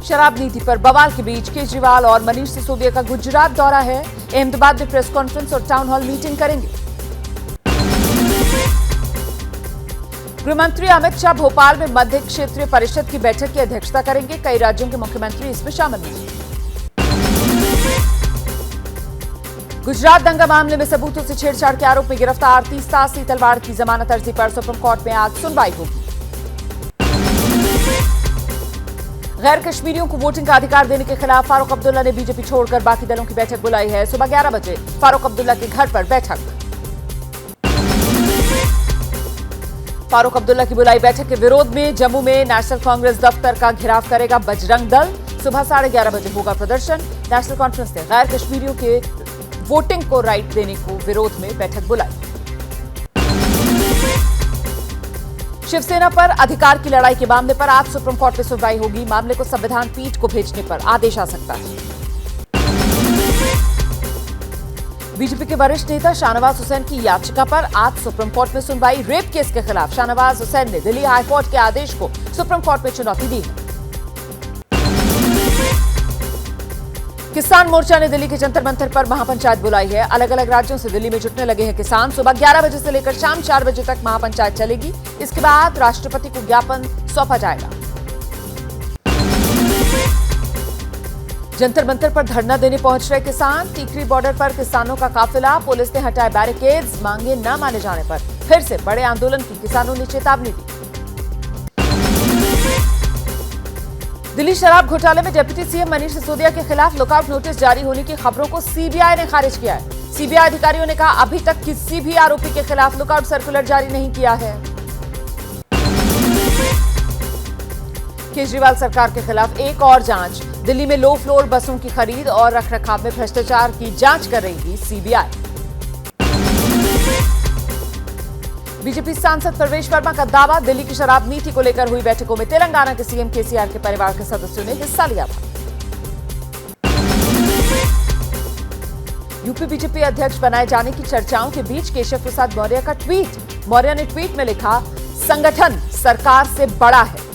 शराब नीति पर बवाल के बीच केजरीवाल और मनीष सिसोदिया का गुजरात दौरा है। अहमदाबाद में प्रेस कॉन्फ्रेंस और टाउन हॉल मीटिंग करेंगे। गृहमंत्री अमित शाह भोपाल में मध्य क्षेत्रीय परिषद की बैठक की अध्यक्षता करेंगे। कई राज्यों के मुख्यमंत्री इसमें शामिल होंगे। गुजरात दंगा मामले में सबूतों से छेड़छाड़ के आरोप में गिरफ्तार 30 तासी तलवार की जमानत अर्जी पर सुप्रीम कोर्ट में आज सुनवाई होगी। गैर कश्मीरियों को वोटिंग का अधिकार देने के खिलाफ फारूक अब्दुल्ला ने बीजेपी छोड़कर बाकी दलों की बैठक बुलाई है। सुबह 11 बजे फारूक अब्दुल्ला के घर पर बैठक। फारूक अब्दुल्ला की बुलाई बैठक के विरोध में जम्मू में नेशनल कांग्रेस दफ्तर का घेराव करेगा बजरंग दल। सुबह 11:30 बजे होगा प्रदर्शन। नेशनल कॉन्फ्रेंस ने गैर कश्मीरियों के वोटिंग को राइट देने को विरोध में बैठक बुलाई। शिवसेना पर अधिकार की लड़ाई के मामले पर आज सुप्रीम कोर्ट में सुनवाई होगी। मामले को संविधान पीठ को भेजने पर आदेश आ सकता है। बीजेपी के वरिष्ठ नेता शाहनवाज हुसैन की याचिका पर आज सुप्रीम कोर्ट में सुनवाई। रेप केस के खिलाफ शाहनवाज हुसैन ने दिल्ली हाईकोर्ट के आदेश को सुप्रीम कोर्ट में चुनौती दी है। किसान मोर्चा ने दिल्ली के जंतर मंतर पर महापंचायत बुलाई है। अलग अलग राज्यों से दिल्ली में जुटने लगे हैं किसान। सुबह 11 बजे से लेकर शाम 4 बजे तक महापंचायत चलेगी। इसके बाद राष्ट्रपति को ज्ञापन सौंपा जाएगा। जंतर मंतर पर धरना देने पहुंच रहे किसान। टीकरी बॉर्डर पर किसानों का काफिला। पुलिस ने हटाए बैरिकेड्स। मांगे न माने जाने पर फिर से बड़े आंदोलन की किसानों ने चेतावनी दी। दिल्ली शराब घोटाले में डिप्टी सीएम मनीष सिसोदिया के खिलाफ लुकआउट नोटिस जारी होने की खबरों को सीबीआई ने खारिज किया है। सीबीआई अधिकारियों ने कहा अभी तक किसी भी आरोपी के खिलाफ लुकआउट सर्कुलर जारी नहीं किया है। केजरीवाल सरकार के खिलाफ एक और जांच। दिल्ली में लो फ्लोर बसों की खरीद और रखरखाव में भ्रष्टाचार की जांच कर रही सीबीआई। बीजेपी सांसद प्रवेश वर्मा का दावा। दिल्ली की शराब नीति को लेकर हुई बैठकों में तेलंगाना के सीएम केसीआर के परिवार के सदस्यों ने हिस्सा लिया था। यूपी बीजेपी अध्यक्ष बनाए जाने की चर्चाओं के बीच केशव प्रसाद मौर्य का ट्वीट। मौर्य ने ट्वीट में लिखा, संगठन सरकार से बड़ा है।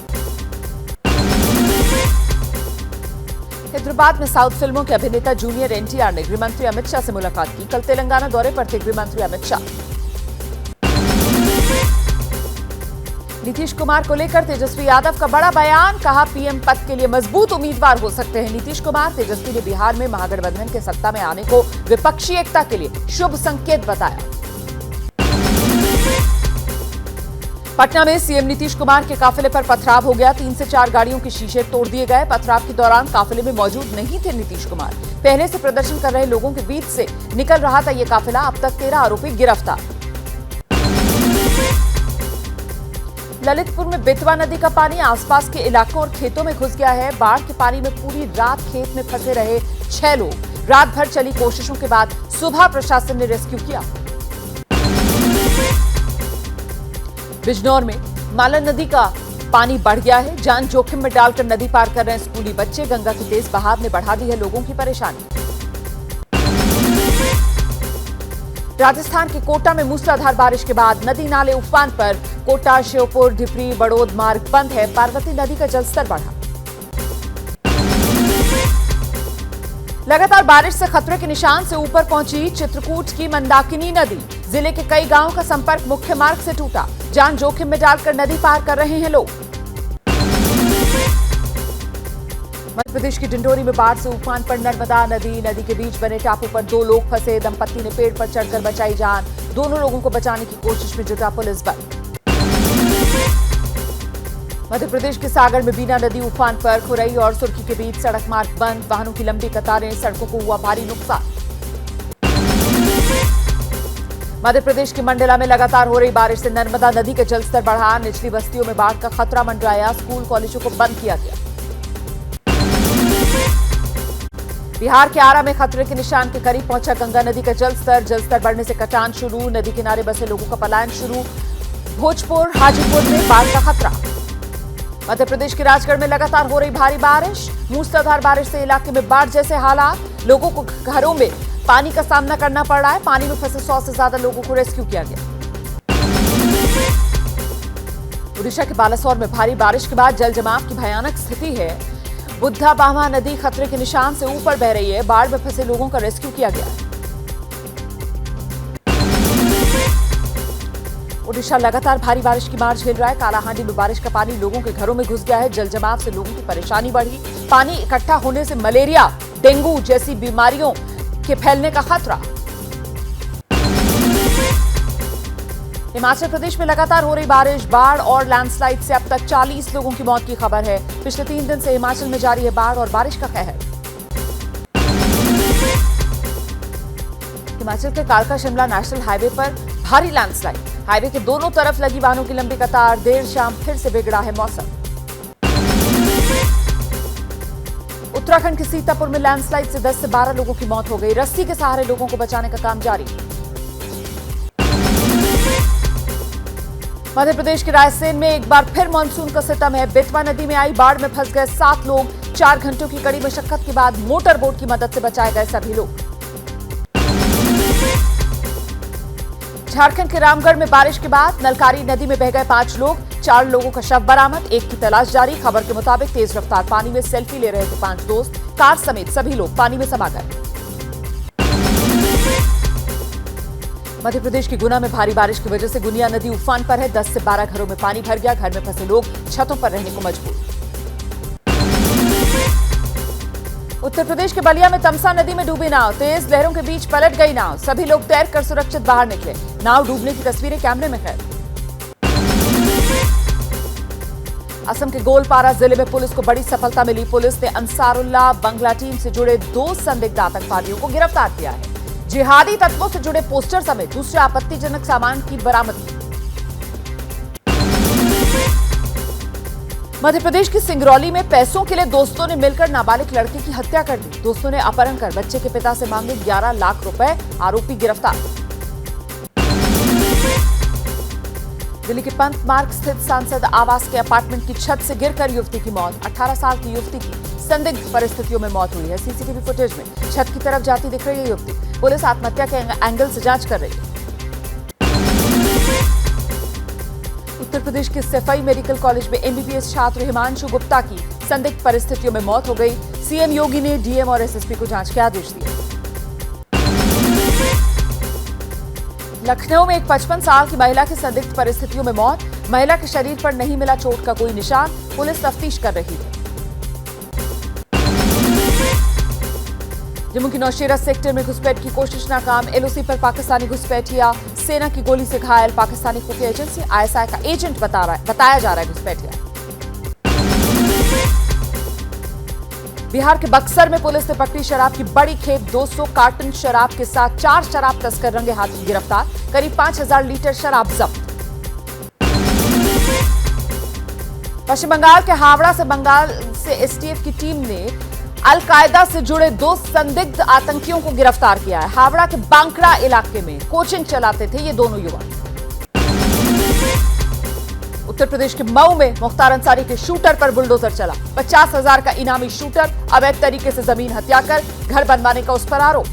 हैदराबाद में साउथ फिल्मों के अभिनेता जूनियर एनटीआर ने गृहमंत्री अमित शाह से मुलाकात की। कल तेलंगाना दौरे पर थे गृहमंत्री अमित शाह। नीतीश कुमार को लेकर तेजस्वी यादव का बड़ा बयान। कहा पीएम पद के लिए मजबूत उम्मीदवार हो सकते हैं नीतीश कुमार। तेजस्वी ने बिहार में महागठबंधन के सत्ता में आने को विपक्षी एकता के लिए शुभ संकेत बताया। पटना में सीएम नीतीश कुमार के काफिले पर पथराव हो गया। 3 से 4 गाड़ियों के शीशे तोड़ दिए गए। पथराव के दौरान काफिले में मौजूद नहीं थे नीतीश कुमार। पहले से प्रदर्शन कर रहे लोगों के बीच से निकल रहा था ये काफिला। अब तक 13 आरोपी गिरफ्तार। ललितपुर में बेतवा नदी का पानी आसपास के इलाकों और खेतों में घुस गया है। बाढ़ के पानी में पूरी रात खेत में फंसे रहे 6 लोग। रात भर चली कोशिशों के बाद सुबह प्रशासन ने रेस्क्यू किया। बिजनौर में मालन नदी का पानी बढ़ गया है। जान जोखिम में डालकर नदी पार कर रहे स्कूली बच्चे। गंगा के तेज बहाव ने बढ़ा दी है लोगों की परेशानी। राजस्थान के कोटा में मूसलाधार बारिश के बाद नदी नाले उफान पर। कोटा, श्योपुर, ढिपरी, बड़ौद मार्ग बंद है। पार्वती नदी का जलस्तर बढ़ा। लगातार बारिश से खतरे के निशान से ऊपर पहुंची चित्रकूट की मंदाकिनी नदी। जिले के कई गांवों का संपर्क मुख्य मार्ग से टूटा। जान जोखिम में डालकर नदी पार कर रहे हैं लोग। मध्य प्रदेश की डिंडोरी में बाढ़ से उफान पर नर्मदा नदी। नदी के बीच बने टापू पर 2 लोग फंसे। दंपत्ति ने पेड़ पर चढ़कर बचाई जान। दोनों लोगों को बचाने की कोशिश में जुटा पुलिस बल। मध्य प्रदेश के सागर में बीना नदी उफान पर। खुरई और सुर्खी के बीच सड़क मार्ग बंद। वाहनों की लंबी कतारें। सड़कों को हुआ भारी नुकसान। मध्य प्रदेश के मंडला में लगातार हो रही बारिश से नर्मदा नदी का जलस्तर बढ़ा। निचली बस्तियों में बाढ़ का खतरा मंडराया। स्कूल कॉलेजों को बंद किया गया। बिहार के आरा में खतरे के निशान के करीब पहुंचा गंगा नदी का जलस्तर बढ़ने से कटान शुरू। नदी किनारे बसे लोगों का पलायन शुरू। भोजपुर, हाजीपुर में बाढ़ का खतरा। मध्य प्रदेश के राजगढ़ में लगातार हो रही भारी बारिश। मूसलाधार बारिश से इलाके में बाढ़ जैसे हालात। लोगों को घरों में पानी का सामना करना पड़ रहा है। पानी में फंसे 100 से ज्यादा लोगों को रेस्क्यू किया गया। उड़ीसा के बालासोर में भारी बारिश के बाद जल जमाव की भयानक स्थिति है। बुद्धा बामा नदी खतरे के निशान से ऊपर बह रही है। बाढ़ में फंसे लोगों का रेस्क्यू किया गया है। ओडिशा लगातार भारी बारिश की मार झेल रहा है। कालाहांडी में बारिश का पानी लोगों के घरों में घुस गया है। जल जमाव से लोगों की परेशानी बढ़ी। पानी इकट्ठा होने से मलेरिया, डेंगू जैसी बीमारियों के फैलने का खतरा। हिमाचल प्रदेश में लगातार हो रही बारिश, बाढ़ और लैंडस्लाइड से अब तक 40 लोगों की मौत की खबर है। पिछले 3 दिन से हिमाचल में जारी है बाढ़ और बारिश का कहर। हिमाचल के कालका शिमला नेशनल हाईवे पर भारी लैंडस्लाइड। हाईवे के दोनों तरफ लगी वाहनों की लंबी कतार। देर शाम फिर से बिगड़ा है मौसम। उत्तराखंड के सीतापुर में लैंडस्लाइड से 10 से 12 लोगों की मौत हो गई। रस्सी के सहारे लोगों को बचाने का काम जारी। मध्य प्रदेश के रायसेन में एक बार फिर मानसून का सितम है। बेतवा नदी में आई बाढ़ में फंस गए 7 लोग। 4 घंटों की कड़ी मशक्कत के बाद मोटर बोट की मदद से बचाए गए सभी लोग। झारखंड के रामगढ़ में बारिश के बाद नलकारी नदी में बह गए 5 लोग। 4 लोगों का शव बरामद, एक की तलाश जारी। खबर के मुताबिक तेज रफ्तार पानी में सेल्फी ले रहे थे 5 दोस्त। कार समेत सभी लोग पानी में समा गए। मध्य प्रदेश की गुना में भारी बारिश की वजह से गुनिया नदी उफान पर है। 10 से 12 घरों में पानी भर गया। घर में फंसे लोग छतों पर रहने को मजबूर। उत्तर प्रदेश के बलिया में तमसा नदी में डूबी नाव। तेज लहरों के बीच पलट गई नाव। सभी लोग तैरकर सुरक्षित बाहर निकले। नाव डूबने की तस्वीरें कैमरे में कैद। असम के गोलपारा जिले में पुलिस को बड़ी सफलता मिली। पुलिस ने अंसारुल्लाह बंगला टीम से जुड़े 2 संदिग्ध आतंकवादियों को गिरफ्तार किया है। जिहादी तत्वों से जुड़े पोस्टर समेत दूसरे आपत्तिजनक सामान की बरामदगी। मध्य प्रदेश की सिंगरौली में पैसों के लिए दोस्तों ने मिलकर नाबालिग लड़के की हत्या कर दी। दोस्तों ने अपहरण कर बच्चे के पिता से मांगे 11 लाख रुपए। आरोपी गिरफ्तार। दिल्ली के पंत मार्ग स्थित सांसद आवास के अपार्टमेंट की छत से गिरकर युवती की मौत। 18 साल की युवती की संदिग्ध परिस्थितियों में मौत हुई है। सीसीटीवी फुटेज में छत की तरफ जाती दिख रही है युवती। पुलिस आत्महत्या के एंगल से जांच कर रही है। उत्तर प्रदेश के सफाई मेडिकल कॉलेज में एमबीबीएस छात्र हिमांशु गुप्ता की संदिग्ध परिस्थितियों में मौत हो गई। सीएम योगी ने डीएम और एसएसपी को जांच के आदेश दिए। लखनऊ में एक 55 साल की महिला की संदिग्ध परिस्थितियों में मौत। महिला के शरीर पर नहीं मिला चोट का कोई निशान। पुलिस तफ्तीश कर रही है। जम्मू की नौशेरा सेक्टर में घुसपैठ की कोशिश नाकाम। एलओसी पर पाकिस्तानी घुसपैठिया सेना की गोली से घायल। पाकिस्तानी खुफिया एजेंसी आईएसआई का एजेंट बताया जा रहा है घुसपैठिया। बिहार के बक्सर में पुलिस ने पकड़ी शराब की बड़ी खेप। 200 कार्टन शराब के साथ 4 शराब तस्कर रंगे हाथ गिरफ्तार। करीब 5000 लीटर शराब जब्त। पश्चिम बंगाल के हावड़ा से एसटीएफ की टीम ने अल-कायदा से जुड़े 2 संदिग्ध आतंकियों को गिरफ्तार किया है। हावड़ा के बांकड़ा इलाके में कोचिंग चलाते थे ये दोनों युवक। उत्तर प्रदेश के मऊ में मुख्तार अंसारी के शूटर पर बुलडोजर चला। 50,000 का इनामी शूटर अवैध तरीके से जमीन हत्या कर घर बनवाने का उस पर आरोप।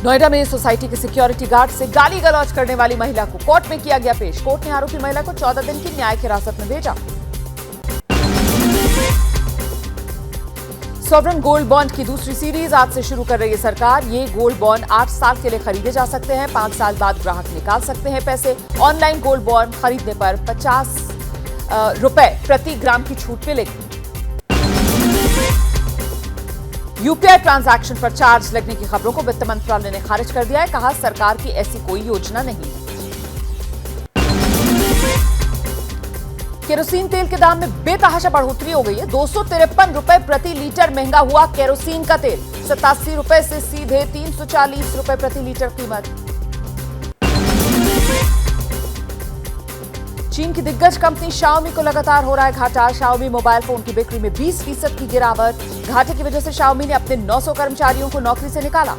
नोएडा में सोसाइटी के सिक्योरिटी गार्ड से गाली गलौज करने वाली महिला को कोर्ट में किया गया पेश। कोर्ट ने आरोपी महिला को 14 दिन की न्यायिक हिरासत में भेजा। सॉवरेन गोल्ड बॉन्ड की दूसरी सीरीज आज से शुरू कर रही है सरकार। ये गोल्ड बॉन्ड 8 साल के लिए खरीदे जा सकते हैं। 5 साल बाद ग्राहक निकाल सकते हैं पैसे। ऑनलाइन गोल्ड बॉन्ड खरीदने पर 50 रुपए प्रति ग्राम की छूट मिलेगी। यूपीआई ट्रांजैक्शन पर चार्ज लगने की खबरों को वित्त मंत्रालय ने खारिज कर दिया है। कहा सरकार की ऐसी कोई योजना नहीं है। केरोसिन तेल के दाम में बेतहाशा बढ़ोतरी हो गई है। 253 रुपए प्रति लीटर महंगा हुआ केरोसिन का तेल। 87 रुपए से सीधे 340 रुपए प्रति लीटर कीमत। चीन की दिग्गज कंपनी शाओमी को लगातार हो रहा है घाटा। शाओमी मोबाइल फोन की बिक्री में 20% की गिरावट। घाटे की वजह से शाओमी ने अपने 900 कर्मचारियों को नौकरी से निकाला।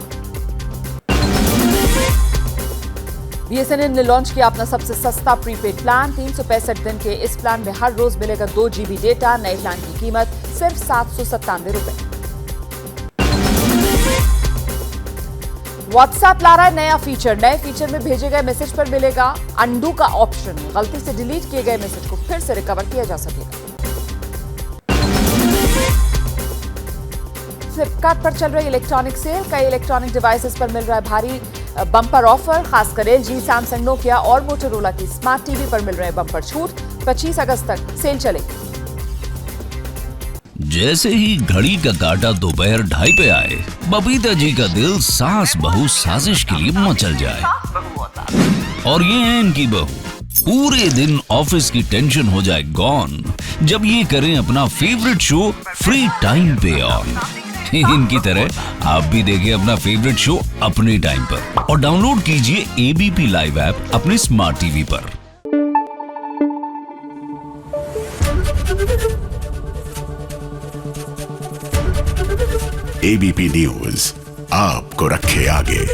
बीएसएनएल ने लॉन्च किया अपना सबसे सस्ता प्रीपेड प्लान। 365 दिन के इस प्लान में हर रोज मिलेगा 2 GB डेटा। नए प्लान की कीमत सिर्फ 797 रुपए। व्हाट्सएप ला रहा है नया फीचर। नए फीचर में भेजे गए मैसेज पर मिलेगा अंडू का ऑप्शन। गलती से डिलीट किए गए मैसेज को फिर से रिकवर किया जा सकेगा। फ्लिपकार्ट पर चल रही इलेक्ट्रॉनिक सेल। कई इलेक्ट्रॉनिक डिवाइसेस पर मिल रहा है भारी बम्पर ऑफर। खासकर एलजी, सैमसंग, नोकिया और मोटोरोला की स्मार्ट टीवी पर मिल रहे हैं बम्पर छूट। 25 अगस्त तक सेल चलेगी। जैसे ही घड़ी का काटा दोपहर 2:30 पे आए, बबीता जी का दिल सास बहू साजिश के लिए मचल जाए। और ये है इनकी बहू, पूरे दिन ऑफिस की टेंशन हो जाए गॉन जब ये करें अपना फेवरेट शो फ्री टाइम पे ऑन। इनकी तरह आप भी देखिए अपना फेवरेट शो अपने टाइम पर और डाउनलोड कीजिए एबीपी लाइव ऐप अपने स्मार्ट टीवी पर। एबीपी न्यूज आपको रखे आगे।